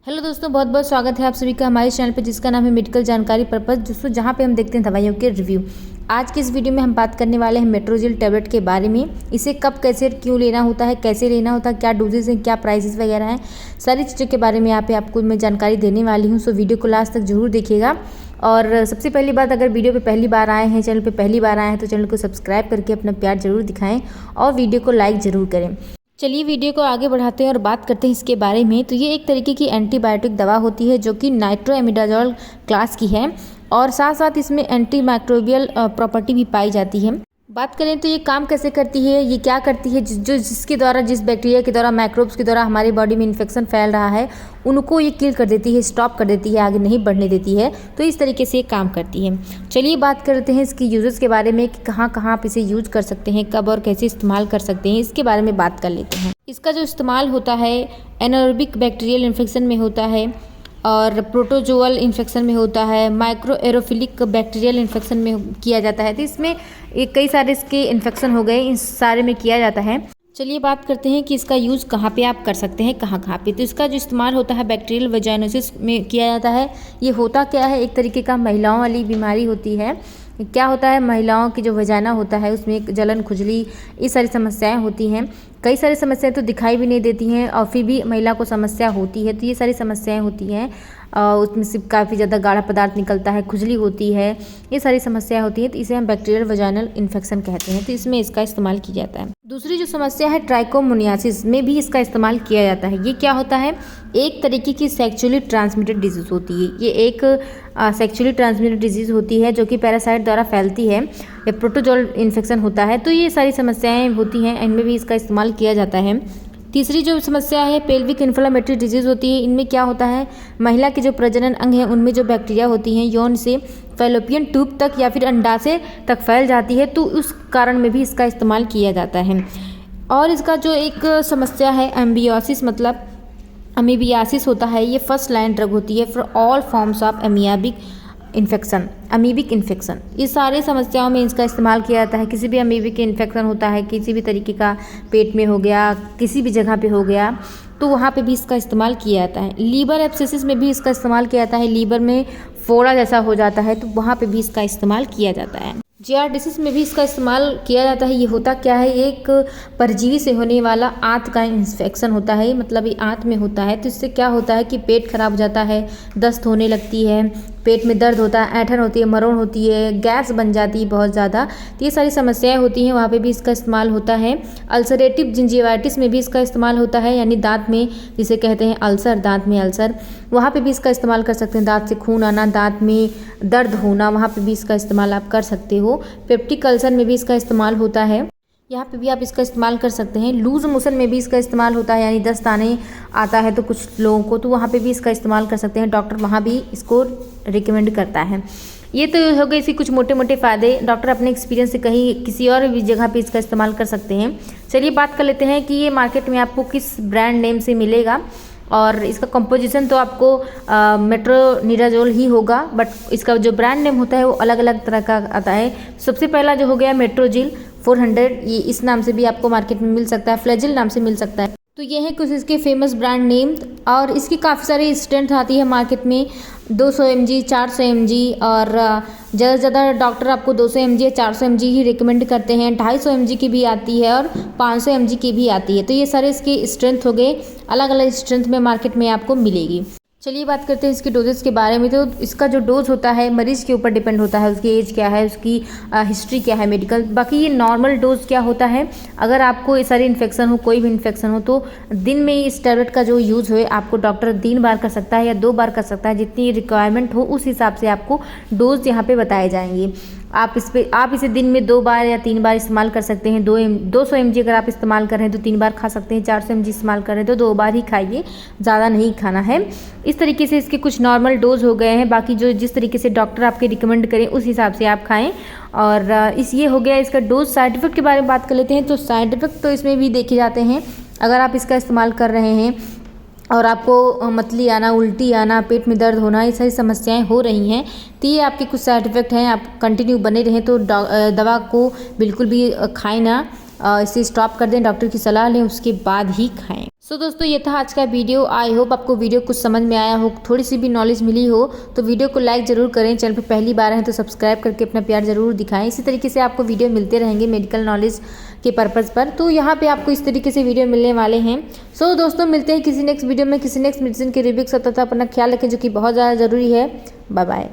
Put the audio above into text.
Hello दोस्तों, बहुत बहुत स्वागत है आप सभी का हमारे चैनल पे जिसका नाम है मेडिकल जानकारी पर्पस। दोस्तों जहां पे हम देखते हैं दवाइयों के रिव्यू। आज के इस वीडियो में हम बात करने वाले हैं मेट्रोजिल टैबलेट के बारे में। इसे कब कैसे क्यों लेना होता है, कैसे लेना होता है, क्या डोजेज हैं, क्या प्राइसेस वगैरह हैं, सारी चीज़ों के बारे में यहाँ पे आपको मैं जानकारी देने वाली हूँ। सो वीडियो को लास्ट तक जरूर देखिएगा। और सबसे पहली बात, अगर वीडियो पे पहली बार आए हैं, चैनल पे पहली बार आए हैं तो चैनल को सब्सक्राइब करके अपना प्यार जरूर दिखाएं और वीडियो को लाइक ज़रूर करें। चलिए वीडियो को आगे बढ़ाते हैं और बात करते हैं इसके बारे में। तो ये एक तरीके की एंटीबायोटिक दवा होती है जो कि नाइट्रोएमिडाजोल क्लास की है और साथ साथ इसमें एंटी माइक्रोबियल प्रॉपर्टी भी पाई जाती है। बात करें तो ये काम कैसे करती है, ये क्या करती है, जिसके द्वारा, जिस बैक्टीरिया के द्वारा, माइक्रोब्स के द्वारा हमारी बॉडी में इन्फेक्शन फैल रहा है उनको ये किल कर देती है, स्टॉप कर देती है, आगे नहीं बढ़ने देती है। तो इस तरीके से ये काम करती है। चलिए बात करते हैं इसकी यूजेस के बारे में कि कहाँ कहाँ आप इसे यूज कर सकते हैं, कब और कैसे इस्तेमाल कर सकते हैं, इसके बारे में बात कर लेते हैं। इसका जो इस्तेमाल होता है एनारोबिक बैक्टीरियल इन्फेक्शन में होता है और प्रोटोजोअल इन्फेक्शन में होता है, माइक्रो एरोफिलिक बैक्टीरियल इन्फेक्शन में किया जाता है। तो इसमें कई सारे इसके इन्फेक्शन हो गए, इन सारे में किया जाता है। चलिए बात करते हैं कि इसका यूज़ कहाँ पे आप कर सकते हैं, कहाँ कहाँ पे। तो इसका जो इस्तेमाल होता है बैक्टीरियल वजाइनोसिस में किया जाता है। ये होता क्या है, एक तरीके का महिलाओं वाली बीमारी होती है। क्या होता है, महिलाओं की जो वजाइना होता है उसमें एक जलन, खुजली, ये सारी समस्याएं होती हैं। कई सारी समस्याएं तो दिखाई भी नहीं देती हैं और फिर भी महिला को समस्या होती है। तो ये सारी समस्याएं होती हैं, उसमें से काफ़ी ज़्यादा गाढ़ा पदार्थ निकलता है, खुजली होती है, ये सारी समस्याएं होती हैं। तो इसे हम बैक्टीरियल वजाइनल इन्फेक्शन कहते हैं। तो इसमें इसका इस्तेमाल किया जाता है। दूसरी जो समस्या है ट्राइकोमोनियासिस में भी इसका इस्तेमाल किया जाता है। ये क्या होता है, एक तरीके की सेक्चुअली ट्रांसमिटेड डिजीज़ होती है। ये एक सेक्चुअली ट्रांसमिटेड डिजीज़ होती है जो कि पैरासाइट द्वारा फैलती है या प्रोटोजोल इन्फेक्शन होता है। तो ये सारी समस्याएं होती हैं, इनमें भी इसका इस्तेमाल किया जाता है। तीसरी जो समस्या है पेल्विक इन्फ्लेमेटरी डिजीज़ होती है। इनमें क्या होता है, महिला के जो प्रजनन अंग हैं उनमें जो बैक्टीरिया होती हैं यौन से फैलोपियन ट्यूब तक या फिर अंडाशय तक फैल जाती है, तो उस कारण में भी इसका इस्तेमाल किया जाता है। और इसका जो एक समस्या है एम्बियोसिस, मतलब अमीबियासिस होता है। ये फर्स्ट लाइन ड्रग होती है for all forms of amoebic infection. इस सारे समस्याओं में इसका इस्तेमाल किया जाता है। किसी भी अमीबिक इन्फेक्शन होता है, किसी भी तरीके का पेट में हो गया, किसी भी जगह पे हो गया, तो वहाँ पे भी इसका इस्तेमाल किया जाता है। लीवर एब्सेसिस में भी इसका इस्तेमाल किया जाता है। लीवर में फोड़ा जैसा हो जाता है तो वहाँ पे भी इसका इस्तेमाल किया जाता है। जियार्डिसिस में भी इसका इस्तेमाल किया जाता है। ये होता क्या है, एक परजीवी से होने वाला आंत का इन्फेक्शन होता है, मतलब ये आंत में होता है। तो इससे क्या होता है कि पेट खराब हो जाता है, दस्त होने लगती है, पेट में दर्द होता है, ऐंठन होती है, मरोड़ होती है, गैस बन जाती है बहुत ज़्यादा। तो ये सारी समस्याएं होती हैं, वहाँ पे भी इसका इस्तेमाल होता है। अल्सरेटिव जिंजिवाइटिस में भी इसका इस्तेमाल होता है, यानी दांत में जिसे कहते हैं अल्सर, दांत में अल्सर, वहाँ पे भी इसका इस्तेमाल कर सकते हैं। दांत से खून आना, दांत में दर्द होना, वहाँ पे भी इसका इस्तेमाल आप कर सकते हो। पेप्टिक अल्सर में भी इसका इस्तेमाल होता है, यहाँ पे भी आप इसका इस्तेमाल कर सकते हैं। लूज मोशन में भी इसका इस्तेमाल होता है, यानी दस्त आने आता है तो कुछ लोगों को, तो वहाँ पे भी इसका इस्तेमाल कर सकते हैं। डॉक्टर वहाँ भी इसको रिकमेंड करता है। ये तो हो गए इसके कुछ मोटे मोटे फ़ायदे। डॉक्टर अपने एक्सपीरियंस से कहीं किसी और भी जगह पे इसका इस्तेमाल कर सकते हैं। चलिए बात कर लेते हैं कि ये मार्केट में आपको किस ब्रांड नेम से मिलेगा। और इसका कंपोजिशन तो आपको मेट्रोनिडाजोल ही होगा, बट इसका जो ब्रांड नेम होता है वो अलग अलग तरह का आता है। सबसे पहला जो हो गया मेट्रोजिल 400, ये इस नाम से भी आपको मार्केट में मिल सकता है, फ्लैजिल नाम से मिल सकता है। तो ये है कुछ इसके फेमस ब्रांड नेम। और इसकी काफ़ी सारी स्ट्रेंथ आती है मार्केट में, 200 mg, 400 mg, और ज़्यादा से ज़्यादा डॉक्टर आपको 200 mg या 400 mg ही रिकमेंड करते हैं। 250 mg की भी आती है और 500 mg की भी आती है। तो ये सारे इसके स्ट्रेंथ हो गए, अलग अलग स्ट्रेंथ में मार्केट में आपको मिलेगी। चलिए बात करते हैं इसके डोजेस के बारे में। तो इसका जो डोज होता है मरीज़ के ऊपर डिपेंड होता है, उसकी एज क्या है, उसकी हिस्ट्री क्या है मेडिकल। बाकी ये नॉर्मल डोज क्या होता है, अगर आपको ये सारी इन्फेक्शन हो, कोई भी इन्फेक्शन हो, तो दिन में इस टैबलेट का जो यूज़ हो आपको डॉक्टर 3 बार कर सकता है या 2 बार कर सकता है, जितनी रिक्वायरमेंट हो उस हिसाब से आपको डोज यहाँ पे बताए जाएंगे। आप इसे दिन में 2 बार या 3 बार इस्तेमाल कर सकते हैं। 200 mg अगर आप इस्तेमाल कर रहे हैं तो 3 बार खा सकते हैं। 400 mg इस्तेमाल कर रहे हैं तो 2 बार ही खाइए, ज़्यादा नहीं खाना है। इस तरीके से इसके कुछ नॉर्मल डोज हो गए हैं। बाकी जो जिस तरीके से डॉक्टर आपके रिकमेंड करें उस हिसाब से आप खाएं। और ये हो गया इसका डोज। साइड इफेक्ट के बारे में बात कर लेते हैं। तो साइड इफेक्ट तो इसमें भी देखे जाते हैं। अगर आप इसका इस्तेमाल कर रहे हैं और आपको मतली आना, उल्टी आना, पेट में दर्द होना, ये सारी समस्याएं हो रही हैं, तो ये आपके कुछ साइड इफ़ेक्ट हैं। आप कंटिन्यू बने रहें तो दवा को बिल्कुल भी खाएं ना। इसे स्टॉप कर दें, डॉक्टर की सलाह लें, उसके बाद ही खाएं। सो दोस्तों ये था आज का वीडियो। आई होप आपको वीडियो कुछ समझ में आया हो, थोड़ी सी भी नॉलेज मिली हो। तो वीडियो को लाइक ज़रूर करें, चैनल पर पहली बार हैं तो सब्सक्राइब करके अपना प्यार ज़रूर दिखाएं। इसी तरीके से आपको वीडियो मिलते रहेंगे मेडिकल नॉलेज के पर्पज़ पर। तो यहाँ पे आपको इस तरीके से वीडियो मिलने वाले हैं। सो दोस्तों मिलते हैं किसी नेक्स्ट वीडियो में, किसी नेक्स्ट मेडिसिन के रिव्यू के साथ। अपना ख्याल रखें जो कि बहुत ज़्यादा ज़रूरी है। Bye bye.